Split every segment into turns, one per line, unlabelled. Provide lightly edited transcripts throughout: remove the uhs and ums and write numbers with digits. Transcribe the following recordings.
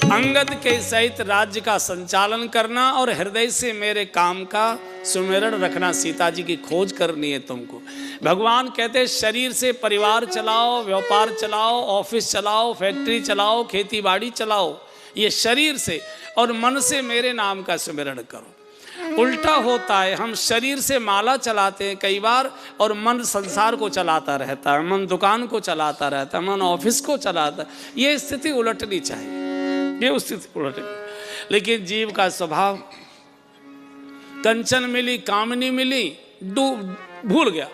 अंगद के सहित राज्य का संचालन करना और हृदय से मेरे काम का सुमिरन रखना, सीता जी की खोज करनी है तुमको। भगवान कहते शरीर से परिवार चलाओ, व्यापार चलाओ, ऑफिस चलाओ, फैक्ट्री चलाओ, खेती बाड़ी चलाओ, ये शरीर से, और मन से मेरे नाम का सुमिरन करो। उल्टा होता है, हम शरीर से माला चलाते हैं कई बार और मन संसार को चलाता रहता है, मन दुकान को चलाता रहता है, मन ऑफिस को चलाता है। ये स्थिति उलटनी चाहिए, ये स्थिति उलटनी। लेकिन जीव का स्वभाव, कंचन मिली, कामनी मिली, भूल गया।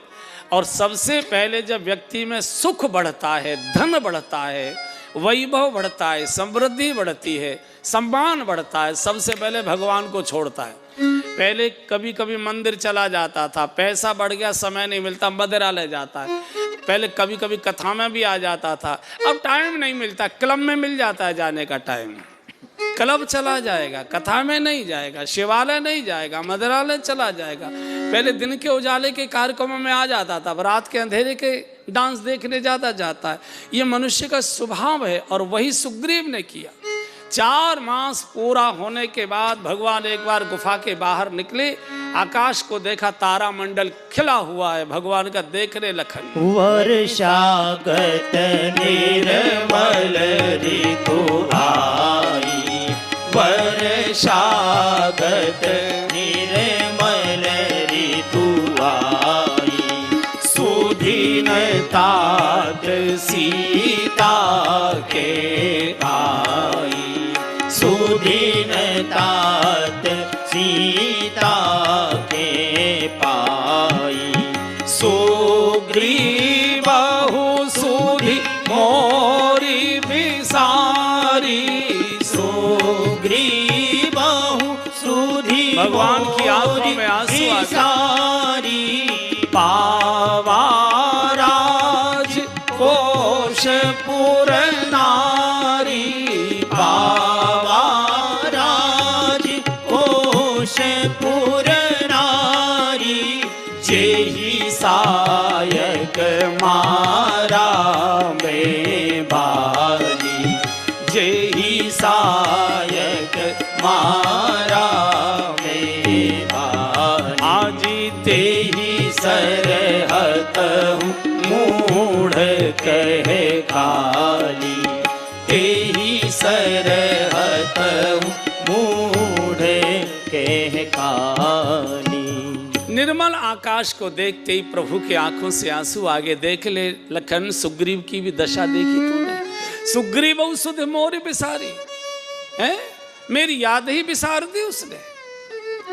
और सबसे पहले जब व्यक्ति में सुख बढ़ता है, धन बढ़ता है, वैभव बढ़ता है, समृद्धि बढ़ती है, सम्मान बढ़ता है, सबसे पहले भगवान को छोड़ता है। पहले कभी कभी मंदिर चला जाता था, पैसा बढ़ गया, समय नहीं मिलता, मंदिरालय जाता है। पहले कभी कभी कथा में भी आ जाता था, अब टाइम नहीं मिलता, क्लब में मिल जाता है जाने का टाइम, क्लब चला जाएगा, कथा में नहीं जाएगा, शिवालय नहीं जाएगा, मंदिरालय चला जाएगा। पहले दिन के उजाले के कार्यक्रमों में आ जाता था, रात के अंधेरे के डांस देखने जाता है। ये मनुष्य का स्वभाव है और वही सुग्रीव ने किया। 4 मास पूरा होने के बाद भगवान एक बार गुफा के बाहर निकले, आकाश को देखा, तारा मंडल खिला हुआ है, भगवान का देखने लखन।
वर्षागत निर्मल ऋतु आई, वर्षागत निर्मल ऋतु आई, सुधीन तात सीता के आई, सुधीन तात सीता के पाई, सुग्रीवहु सुधि मोरी बिसारी, सुग्रीवहु सुधि
भगवान की आंखों में आंसू आ
सारी, पावा राज कोशपुर नारी, पावा राज कोशपुर नारी, जेहि सायक मारा में बाली, जेहि सायक मारा में बाली, आजी तेहि सरहत मूढ़ कहे काली, तेहि सरहत मूढ़ कहे काली।
निर्मल आकाश को देखते ही प्रभु के आंखों से आंसू आगे देख ले लखन। सुग्रीव की भी दशा देखी तूने, सुग्रीव सुध मोर बिसारी है, मेरी याद ही बिसार दी उसने,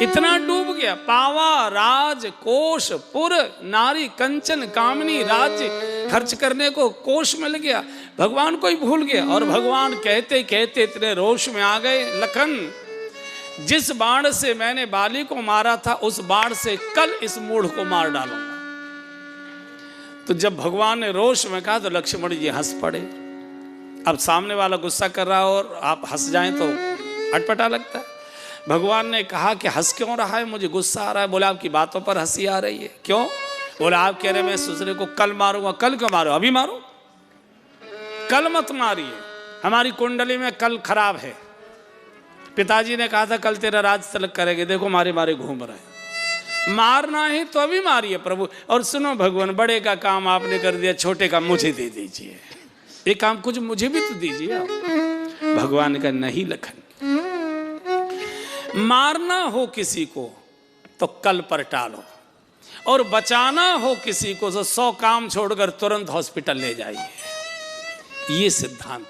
इतना डूब गया। पावा राज कोश पुर नारी, कंचन कामनी, राज्य खर्च करने को कोश मिल गया, भगवान को ही भूल गया। और भगवान कहते कहते इतने रोष में आ गए, लखन जिस बाण से मैंने बाली को मारा था उस बाण से कल इस मूढ़ को मार डालूंगा। तो जब भगवान ने रोष में कहा तो लक्ष्मण जी हंस पड़े। अब सामने वाला गुस्सा कर रहा हो और आप हंस जाएं तो अटपटा लगता है। भगवान ने कहा कि हंस क्यों रहा है, मुझे गुस्सा आ रहा है। बोले आपकी बातों पर हंसी आ रही है, क्यों? बोले आप कह रहे मैं दूसरे को कल मारूंगा। कल क्यों मारो, अभी मारो, कल मत मारिए, हमारी कुंडली में कल खराब है। पिताजी ने कहा था कल तेरा राज तलक करेंगे, देखो मारे मारे घूम रहे हैं। मारना है तो अभी मारिए प्रभु। और सुनो भगवान, बड़े का काम आपने कर दिया, छोटे का मुझे दे दीजिए, ये काम कुछ मुझे भी तो दीजिए आप। भगवान का नहीं लखन, मारना हो किसी को तो कल पर टालो, और बचाना हो किसी को तो 100 काम छोड़कर तुरंत हॉस्पिटल ले जाइए। ये सिद्धांत।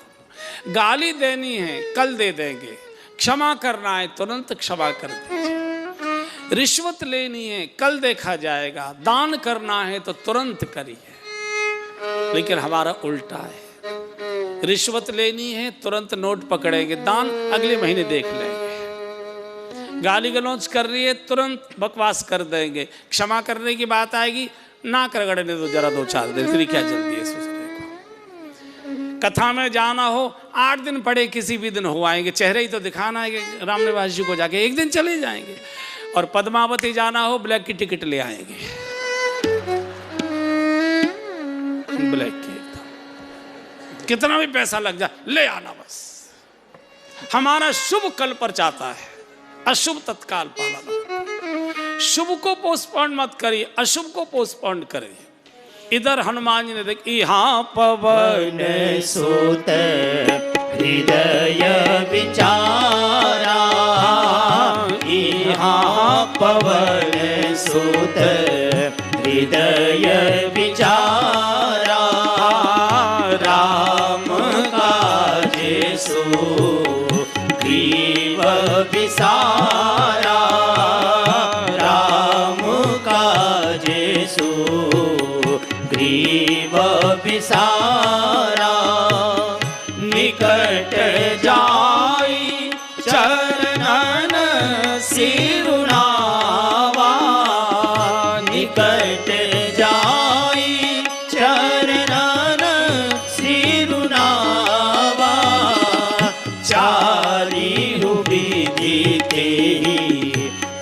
गाली देनी है कल दे देंगे, क्षमा करना है तुरंत क्षमा कर दीजिए। रिश्वत लेनी है कल देखा जाएगा, दान करना है तो तुरंत करिए। लेकिन हमारा उल्टा है, रिश्वत लेनी है तुरंत नोट पकड़ेंगे, दान अगले महीने देख लेंगे। गाली गलौज कर रही है तुरंत बकवास कर देंगे। क्षमा करने की बात आएगी, ना कर गड़ने दो जरा 2-4 दिन, तेरी क्या जल्दी है सोचने को। कथा में जाना हो 8 दिन पड़े किसी भी दिन हो आएंगे, चेहरे ही तो दिखाना है रामनिवास जी को जाके, एक दिन चले जाएंगे। और पद्मावती जाना हो ब्लैक की टिकट ले आएंगे, ब्लैक की एकदम। कितना भी पैसा लग जाए ले आना बस। हमारा शुभ कल पर चाहता है, अशुभ तत्काल पालना। शुभ को पोस्टपोन मत करिए, अशुभ को पोस्टपोन करिए। इधर हनुमान जी ने देख, यहाँ पवन
सुत हृदय विचारा, यहाँ पवन सुत हृदय विचारा, राम काज सुग्रीव विसारा, राम काज सुग्रीव विसारा, निकट जाई चरणन सिरुनावा, निकट जाई चरणन सिरुनावा, चारिहु विधि तेहि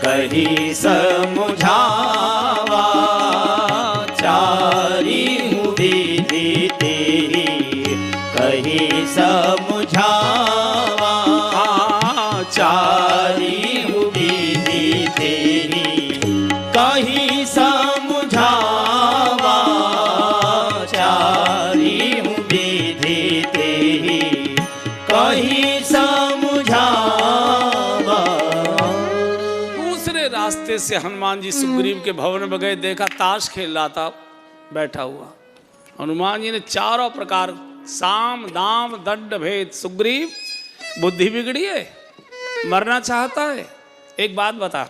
कहि समुझावा, चारिहु विधि तेहि कहि समुझावा, चारिहु विधि तेहि कहि समुझावा, चारिहु विधि तेहि कहि समुझावा।
दूसरे रास्ते से हनुमान जी सुग्रीव के भवन में गए, देखा ताश खेल रहा था बैठा हुआ। हनुमान जी ने चारों प्रकार साम दाम दंड भेद, सुग्रीव बुद्धि बिगड़ी है, मरना चाहता है। एक बात बता,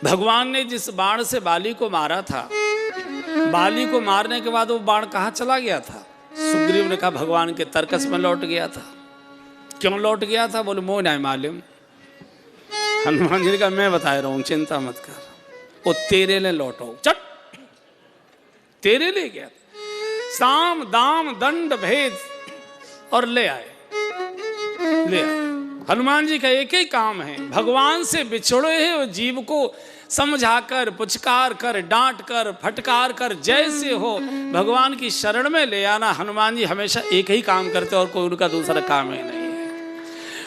भगवान ने जिस बाण से बाली को मारा था, बाली को मारने के बाद वो बाण कहाँ चला गया था? सुग्रीव ने कहा भगवान के तर्कस में लौट गया था। क्यों लौट गया था? बोले मोह नहीं मालूम। हनुमान जी ने कहा मैं बता रहा हूँ, चिंता मत कर, वो तेरे लिए लौटो, चट तेरे ले गया। साम दाम दंड भेद और ले आए, ले आए। हनुमान जी का एक ही काम है, भगवान से बिछड़े हुए जीव को समझाकर, पुचकार कर, डांट कर, फटकार कर, जैसे हो भगवान की शरण में ले आना। हनुमान जी हमेशा एक ही काम करते और कोई उनका दूसरा काम ही नहीं है।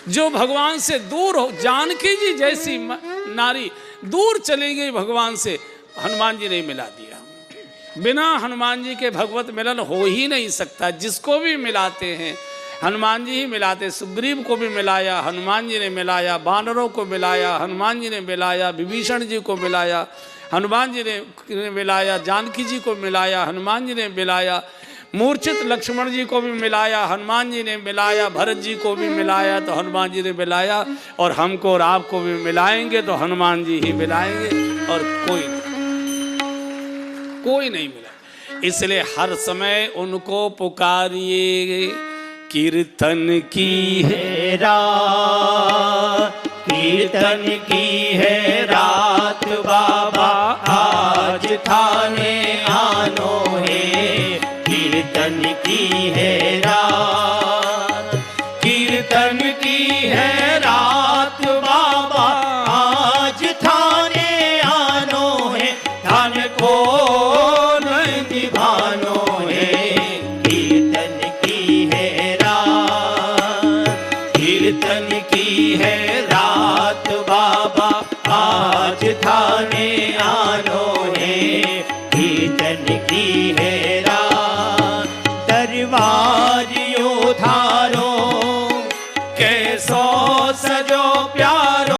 जो भगवान से दूर हो, जानकी जी जैसी नारी दूर चली गई भगवान से, हनुमान जी ने मिला दिया। बिना हनुमान जी के भगवत मिलन हो ही नहीं सकता। जिसको भी मिलाते हैं हनुमान जी ही मिलाते। सुग्रीव को भी मिलाया, हनुमान जी ने मिलाया, बानरों को मिलाया, हनुमान जी ने मिलाया, विभीषण जी को मिलाया, हनुमान जी ने मिलाया, जानकी जी को मिलाया, हनुमान जी ने मिलाया, मूर्छित लक्ष्मण जी को भी मिलाया, हनुमान जी ने मिलाया, भरत जी को भी मिलाया तो हनुमान जी ने मिलाया, और हमको और आपको भी मिलाएंगे तो हनुमान जी ही मिलाएंगे, और कोई नहीं मिला। इसलिए हर समय उनको पुकारिए। कीर्तन की है
रात, कीर्तन की है रात, बाबा आज थाने आनो है। कीर्तन की है रात, कीर्तन की है रात, बाबा आज थाने आनो है। धन को निभानो है। कीर्तन की है रात, कीर्तन की है रात, बाबा आज थाने आनो है। कीर्तन की है रात, दरबारियों थारो कैसो सजो प्यारो।